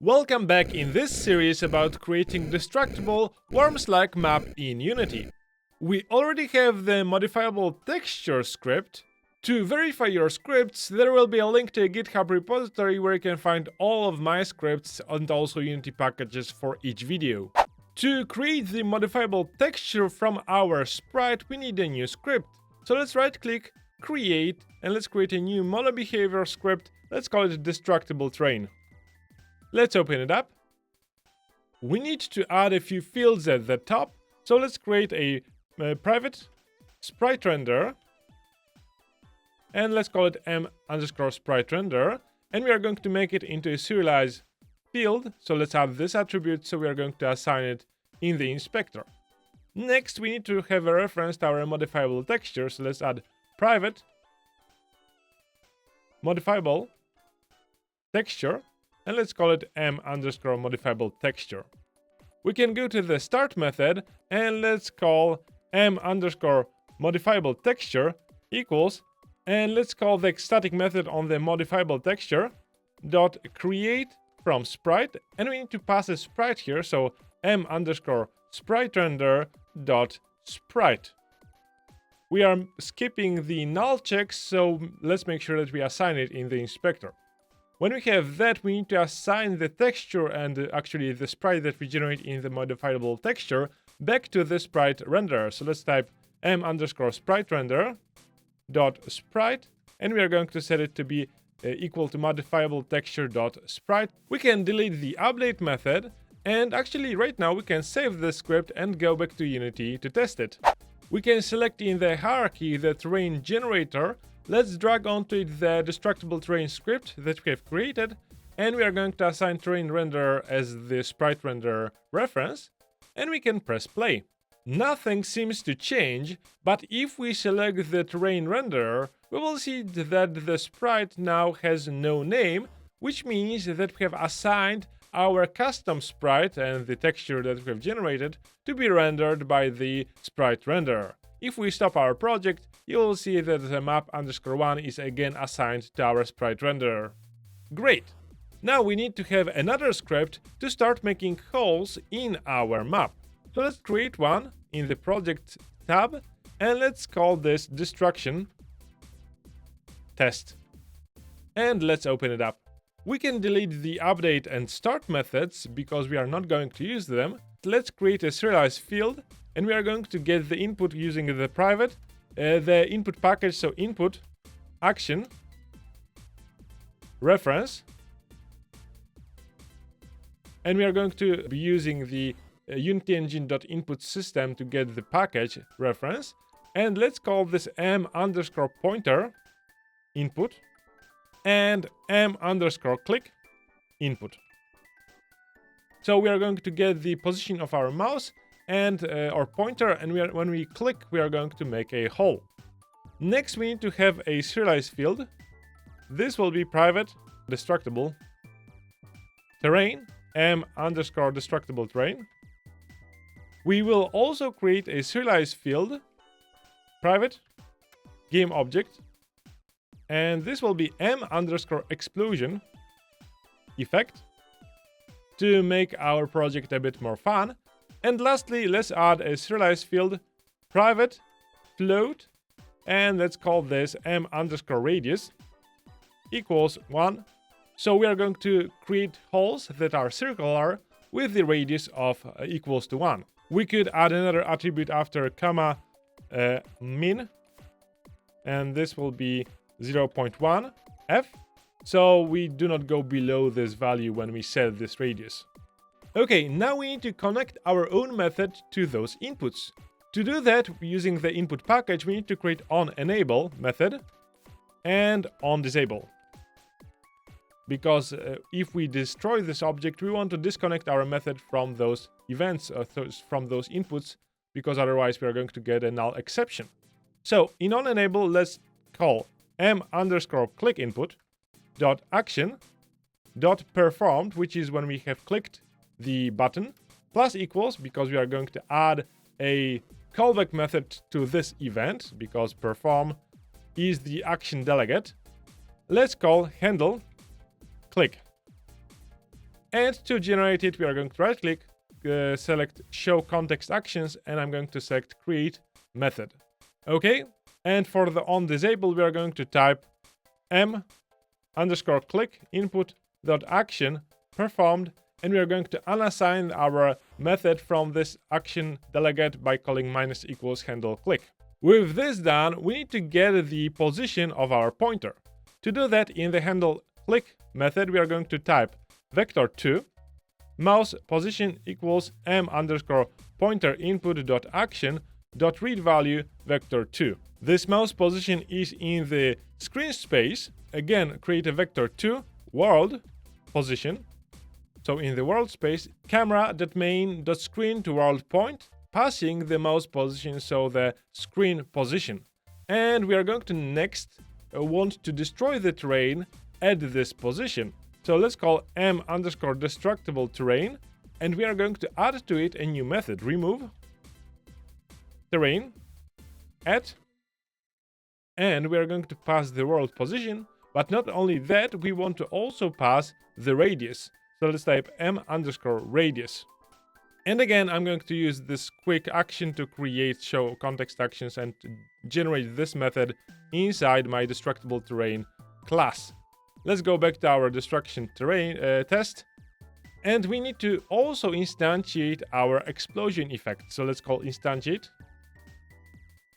Welcome back in this series about creating destructible worms-like map in Unity. We already have the modifiable texture script. To verify your scripts, there will be a link to a GitHub repository where you can find all of my scripts and also Unity packages for each video. To create the modifiable texture from our sprite, we need a new script. So let's right-click, create, and let's create a new model behavior script. Let's call it Destructible Terrain. Let's open it up. We need to add a few fields at the top. So let's create a private sprite render. And let's call it m_sprite render. And we are going to make it into a serialized field. So let's add this attribute. So we are going to assign it in the inspector. Next, we need to have a reference to our modifiable texture. So let's add private modifiable texture. And let's call it m_modifiable texture. We can go to the start method and let's call m_modifiable texture equals, and let's call the static method on the modifiable texture dot create from sprite, and we need to pass a sprite here, so m_sprite render dot sprite. We are skipping the null checks, so let's make sure that we assign it in the inspector. When we have that, we need to assign the texture and actually the sprite that we generate in the modifiable texture back to the sprite renderer. So let's type m_sprite render dot sprite, and we are going to set it to be equal to modifiable texture dot sprite. We can delete the update method, and actually right now we can save the script and go back to Unity to test it. We can select in the hierarchy the terrain generator. Let's drag onto it the destructible terrain script that we have created, and we are going to assign terrain renderer as the sprite renderer reference, and we can press play. Nothing seems to change, but if we select the terrain renderer, we will see that the sprite now has no name, which means that we have assigned our custom sprite and the texture that we have generated to be rendered by the sprite renderer. If we stop our project, you will see that the map_1 is again assigned to our sprite renderer. Great! Now we need to have another script to start making holes in our map. So let's create one in the project tab, and let's call this destruction test. And let's open it up. We can delete the update and start methods because we are not going to use them. Let's create a serialized field, and we are going to get the input using the private, the input package, so input, action, reference, and we are going to be using the Unity engine.input system to get the package reference, and let's call this m_pointer input and m_click input. So we are going to get the position of our mouse and our pointer, and when we click, we are going to make a hole. Next, we need to have a serialized field. This will be private destructible terrain, m_destructible terrain. We will also create a serialized field, private game object, and this will be m_explosion effect to make our project a bit more fun. And lastly, let's add a serialized field, private float, and let's call this m_radius equals 1. So we are going to create holes that are circular with the radius of equals to 1. We could add another attribute after comma min, and this will be 0.1 f. So we do not go below this value when we set this radius. Okay, now we need to connect our own method to those inputs. To do that, using the input package, we need to create onEnable method and onDisable. Because if we destroy this object, we want to disconnect our method from those events, from those inputs, because otherwise we are going to get a null exception. So in onEnable, let's call m_click input dot action dot performed, which is when we have clicked the button, plus equals, because we are going to add a callback method to this event, because perform is the action delegate. Let's call handle click. And to generate it, we are going to right click, select show context actions, and I'm going to select create method. Okay, and for the on disable, we are going to type m_click input.action performed, and we are going to unassign our method from this action delegate by calling -equals handle click. With this done, we need to get the position of our pointer. To do that, in the handle click method, we are going to type vector2 mouse position equals m_pointer input.action.read value vector2. This mouse position is in the screen space. Again, create a vector2 world position. So in the world space, camera.main.screen to world point, passing the mouse position, so the screen position. And we are going to next want to destroy the terrain at this position. So let's call m_destructible terrain, and we are going to add to it a new method, remove terrain at, and we are going to pass the world position. But not only that, we want to also pass the radius. So let's type m_radius. And again, I'm going to use this quick action to create show context actions and to generate this method inside my destructible terrain class. Let's go back to our destruction terrain test. And we need to also instantiate our explosion effect. So let's call instantiate.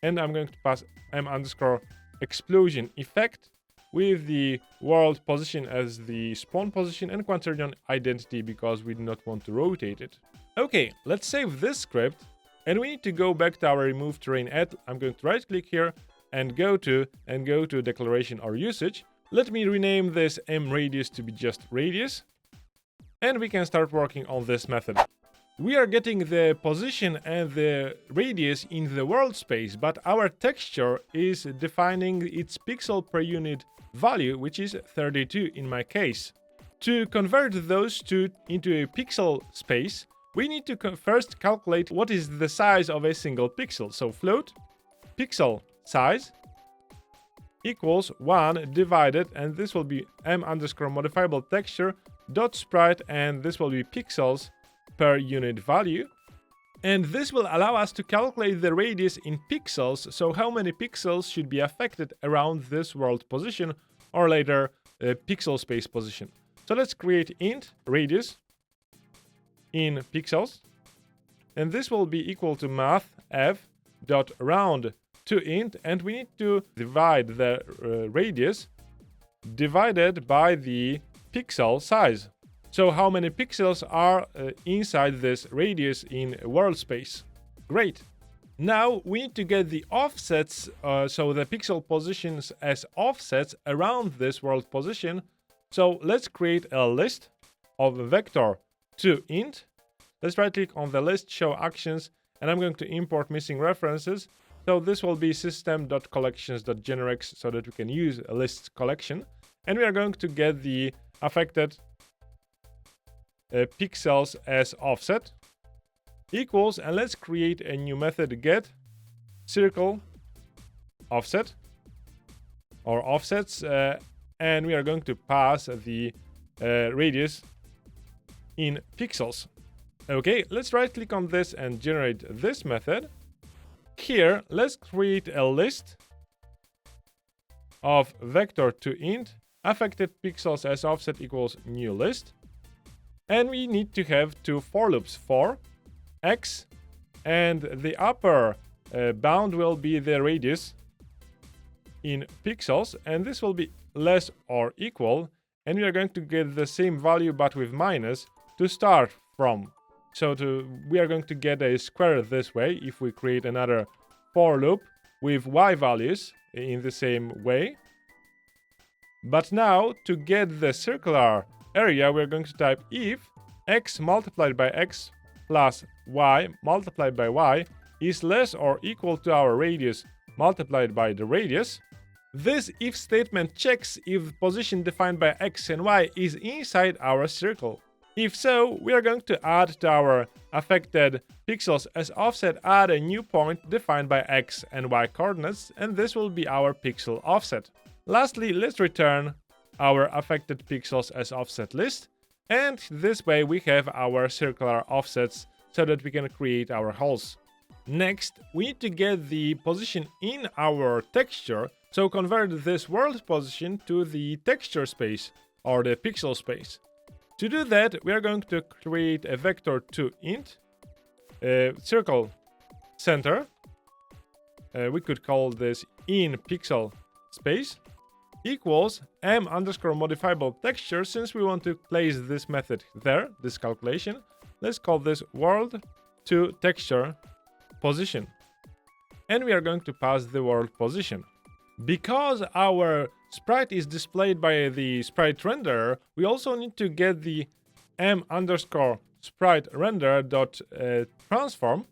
And I'm going to pass m_explosion effect with the world position as the spawn position and quaternion identity because we do not want to rotate it. Okay, let's save this script, and we need to go back to our remove terrain at. I'm going to right click here and go to declaration or usage. Let me rename this mRadius to be just radius, and we can start working on this method. We are getting the position and the radius in the world space, but our texture is defining its pixel per unit value, which is 32 in my case. To convert those two into a pixel space, we need to first calculate what is the size of a single pixel. So float pixel size equals 1 divided, and this will be m_modifiable texture dot sprite, and this will be pixels per unit value. And this will allow us to calculate the radius in pixels, so how many pixels should be affected around this world position, or later pixel space position. So let's create int radius in pixels, and this will be equal to math_f.round to int, and we need to divide the radius divided by the pixel size. So how many pixels are inside this radius in world space? Great. Now we need to get the offsets, so the pixel positions as offsets around this world position. So let's create a list of vector to int. Let's right click on the list, show actions, and I'm going to import missing references. So this will be system.collections.generics so that we can use a list collection. And we are going to get the affected pixels as offset equals, and let's create a new method, get circle offset or offsets, and we are going to pass the radius in pixels. Okay, let's right click on this and generate this method. Here, let's create a list of vector to int affected pixels as offset equals new list. And we need to have two for loops for x, and the upper bound will be the radius in pixels, and this will be less or equal, and we are going to get the same value but with minus to start from. So we are going to get a square this way if we create another for loop with y values in the same way. But now to get the circular area, we're going to type if x multiplied by x plus y multiplied by y is less or equal to our radius multiplied by the radius. This if statement checks if the position defined by x and y is inside our circle. If so, we are going to add to our affected pixels as offset, add a new point defined by x and y coordinates, and this will be our pixel offset. Lastly, let's return our affected pixels as offset list, And this way we have our circular offsets so that we can create our holes. Next, we need to get the position in our texture, so convert this world position to the texture space or the pixel space. To do that, we are going to create a vector to int circle center. We could call this in pixel space equals m_modifiable_texture. Since we want to place this method there, this calculation, let's call this world to texture position. And we are going to pass the world position. Because our sprite is displayed by the sprite renderer, we also need to get the m_sprite_render.transform,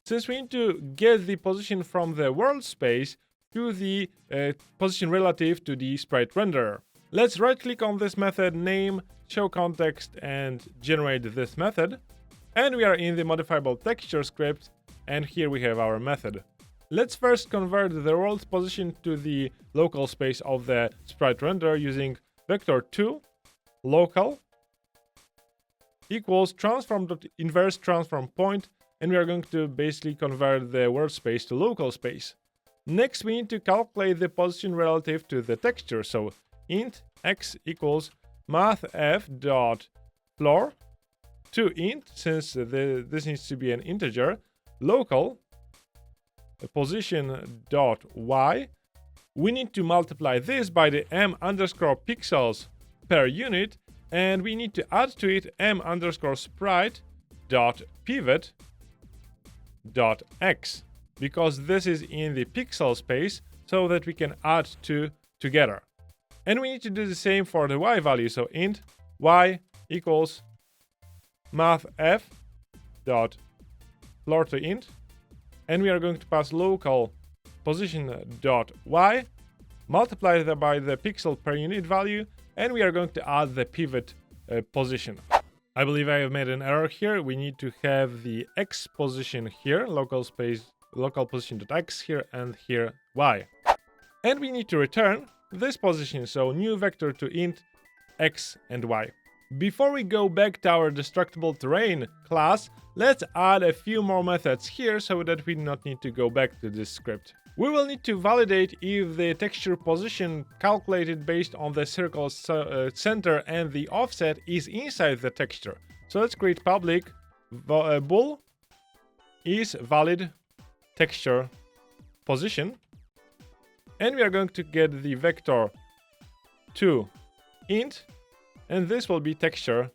since we need to get the position from the world space to the position relative to the sprite renderer. Let's right click on this method, name, show context, and generate this method. And we are in the modifiable texture script, and here we have our method. Let's first convert the world position to the local space of the sprite renderer using vector2 local equals transform.inverse transform point, and we are going to basically convert the world space to local space. Next, we need to calculate the position relative to the texture. So int x equals mathf.floor to int, since this needs to be an integer, local position.y. We need to multiply this by the m_pixels per unit, and we need to add to it m_sprite.pivot.x, because this is in the pixel space, so that we can add two together. And we need to do the same for the y value. So int y equals mathf.floor to int, and we are going to pass local position.y, multiply that by the pixel per unit value, and we are going to add the pivot position. I believe I have made an error here. We need to have the x position here, local position.x here, and here y. And we need to return this position, so new vector to int x and y. Before we go back to our destructible terrain class, let's add a few more methods here so that we do not need to go back to this script. We will need to validate if the texture position calculated based on the circle center and the offset is inside the texture. So let's create public bool is valid texture position, and we are going to get the vector to int, and this will be texture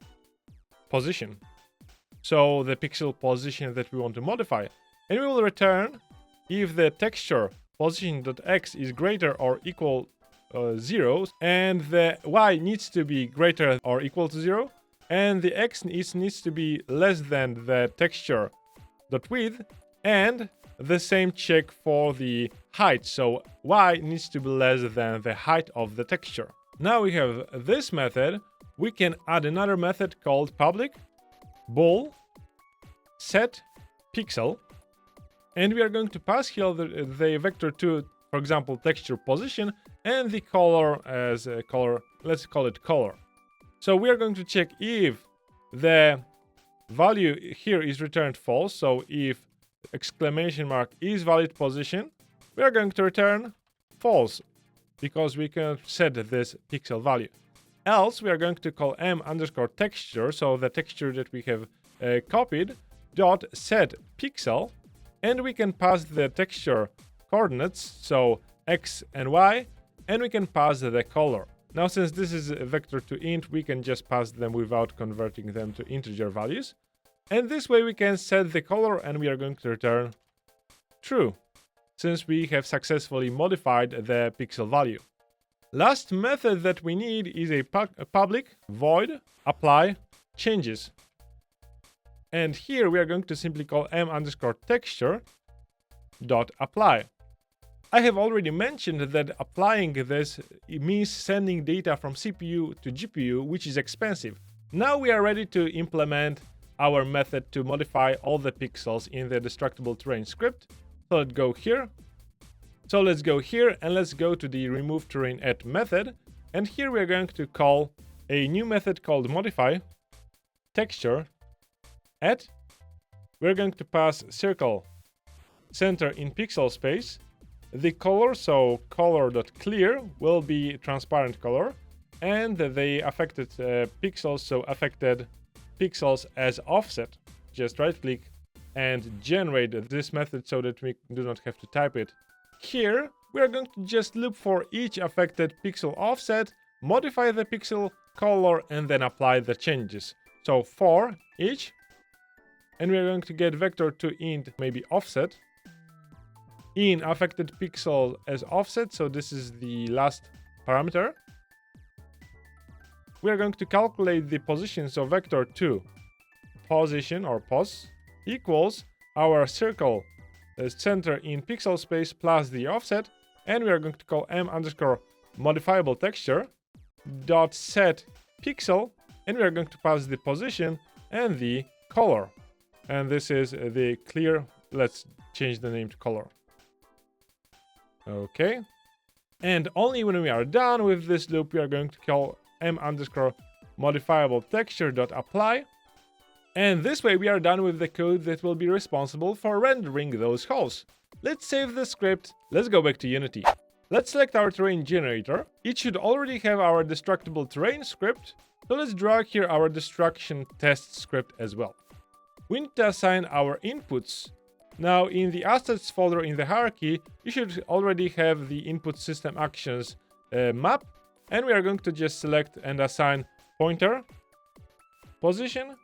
position, so the pixel position that we want to modify. And we will return if the texture position.x is greater or equal 0, and the y needs to be greater or equal to 0, and the x needs to be less than the texture.width, and the same check for the height, so y needs to be less than the height of the texture. Now we have this method. We can add another method called public bool set pixel, and we are going to pass here the vector to, for example, texture position, and the color as a color. Let's call it color. So we are going to check if the value here is returned false. So if exclamation mark is valid position, we are going to return false, because we can set this pixel value. Else we are going to call m_texture, so the texture that we have copied, dot set pixel, and we can pass the texture coordinates, so x and y, and we can pass the color. Now, since this is a vector to int, we can just pass them without converting them to integer values. And this way we can set the color, and we are going to return true, since we have successfully modified the pixel value. Last method that we need is a public void apply changes. And here we are going to simply call m_texture.apply. I have already mentioned that applying this means sending data from CPU to GPU, which is expensive. Now we are ready to implement our method to modify all the pixels in the destructible terrain script. So let's go here. and let's go to the remove terrain at method. And here we are going to call a new method called ModityTextureAt. We're going to pass circle center in pixel space. The color, so color.clear, will be transparent color, and the affected pixels, so affected pixels as offset. Just right click and generate this method so that we do not have to type it. Here we are going to just loop for each affected pixel offset, modify the pixel color, and then apply the changes. So for each, and we are going to get vector to int maybe offset in affected pixel as offset, so this is the last parameter. We are going to calculate the position, so vector to position or pos equals our circle center in pixel space plus the offset, and we are going to call _modifiable_texture dot set pixel, and we are going to pass the position and the color, and this is the clear. Let's change the name to color. Okay, and only when we are done with this loop we are going to call _modifiable_texture.apply, and this way we are done with the code that will be responsible for rendering those holes. Let's save the script. Let's go back to Unity. Let's select our terrain generator. It should already have our destructible terrain script, so let's drag here our destruction test script as well. We need to assign our inputs. Now in the assets folder in the hierarchy, you should already have the input system actions map, and we are going to just select and assign pointer, position,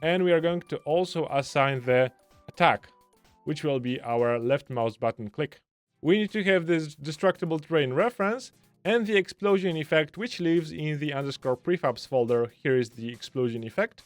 and we are going to also assign the attack, which will be our left mouse button click. We need to have this destructible terrain reference and the explosion effect, which lives in the _prefabs folder. Here is the explosion effect.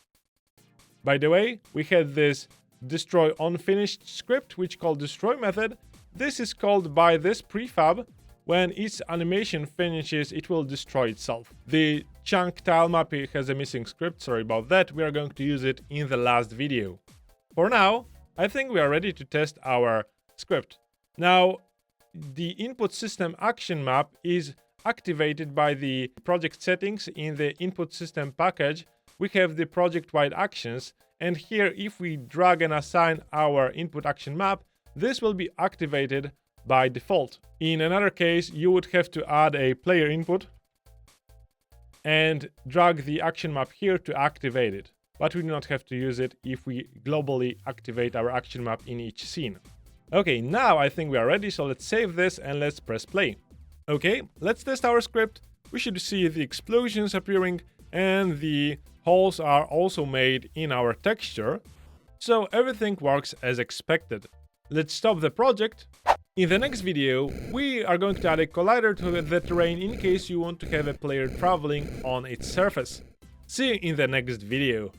By the way, we had this destroy unfinished script, which called destroy method. This is called by this prefab. When its animation finishes, it will destroy itself. The chunk tile map has a missing script, sorry about that. We are going to use it in the last video. For now, I think we are ready to test our script. Now, the input system action map is activated by the project settings. In the input system package, we have the project-wide actions, and here if we drag and assign our input action map, this will be activated by default. In another case, you would have to add a player input and drag the action map here to activate it, but we do not have to use it if we globally activate our action map in each scene. Okay, now I think we are ready, so let's save this and let's press play. Okay, let's test our script. We should see the explosions appearing, and the holes are also made in our texture, so everything works as expected. Let's stop the project. In the next video, we are going to add a collider to the terrain in case you want to have a player traveling on its surface. See you in the next video.